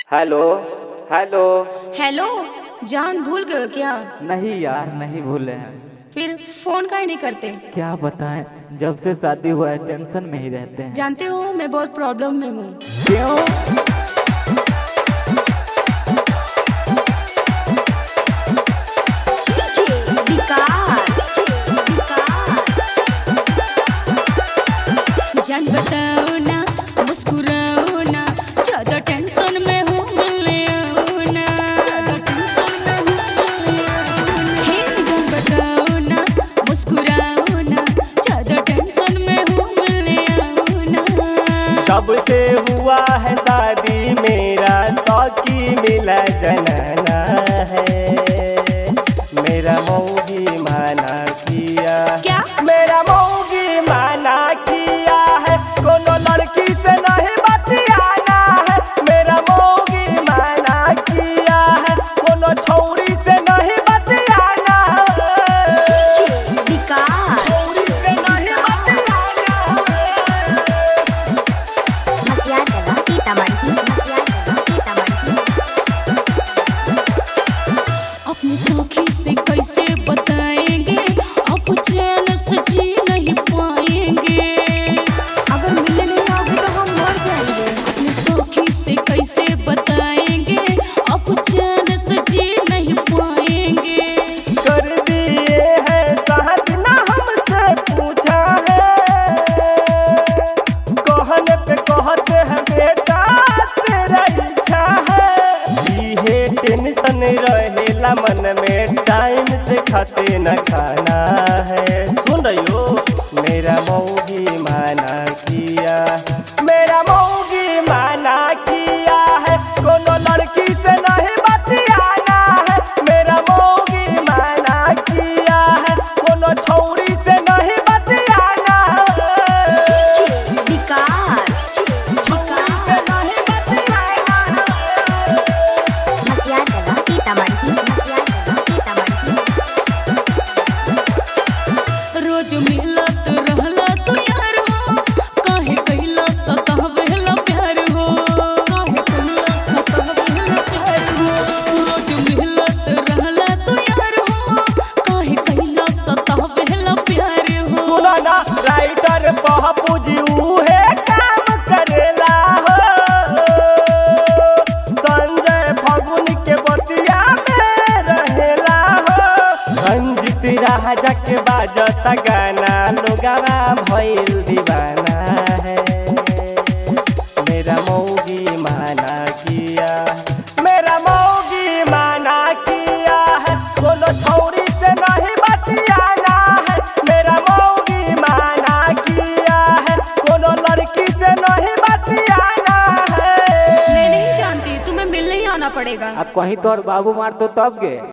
Hello. Hello. Hello. जान भूल गए हो क्या? नहीं यार, नहीं भूले हैं। फिर फोन काहे नहीं करते? क्या बताएं, जब से शादी हुआ है टेंशन में ही रहते हैं। जानते हो मैं बहुत प्रॉब्लम में हूँ। क्यों? जान बताओ ना, मुस्कुराओ ना, ज्यादा टेंशन में हूँ, मिलने आओ ना। हे जान बताओ ना, मुस्कुराओ ना, ज्यादा टेंशन में हूँ, मिलने आओ ना। कब से हुआ है शादी मेरा, सौकी मिला जनाना है। मेरा मौगी माना किया। क्या? मेरा मौगी माना किया है, कोनो लड़की से नहीं बतियाना है। मेरा मौगी माना किया है, कोनो छौरी से नहीं बतियाना है। छौरी से नहीं बतियाना अपनी सौखी से कैसे बताएंगे, अब चैन से जी नहीं पाएंगे। अगर मिलने नहीं आओगे तो हम मर जाएंगे। अपनी सौखी से कैसे बताएंगे, अब चैन से जी नहीं पाएंगे। कर दिए हैं साथ ना हमसे पूछा है, कहने पे कहते हैं बेटा तेरा इच्छा है। ये टेंशन रहेला मन में, टाइम से खाते न खाना है। सुन रही हो? मेरा मौगी माना किया। मेरा मौगी माना किया है, कोनो लड़की से नहीं बतियाना है। मेरा मौगी माना किया है, कोनो छौरी से नहीं बतियाना है। छौरी से नहीं बतियाना रोज मिलत रहला तू यार हो, काहे कहिला सतावेला प्यार हो। काहे कहिला सतावेला प्यार हो। रोज मिलत रहला तू यार हो, काहे कहिला सतावेला प्यार हो। सुना ना, राइटर बापू जी उहे काम करेला हो। संजय फागुन के बतिया में रहेला हो। रंजित राजा के बाजता गाना, लोगवा भइल दीवाना है। मेरा मौगी माना किया। मेरा मौगी माना किया है, कोनो छौरी से नहीं बतियाना है। मेरा मौगी माना किया है, कोनो लड़की से नहीं बतियाना है। मैं नहीं जानती, तुम्हें मिलने ही आना पड़ेगा। अब कहीं तो और बाबू मार तो तब गे।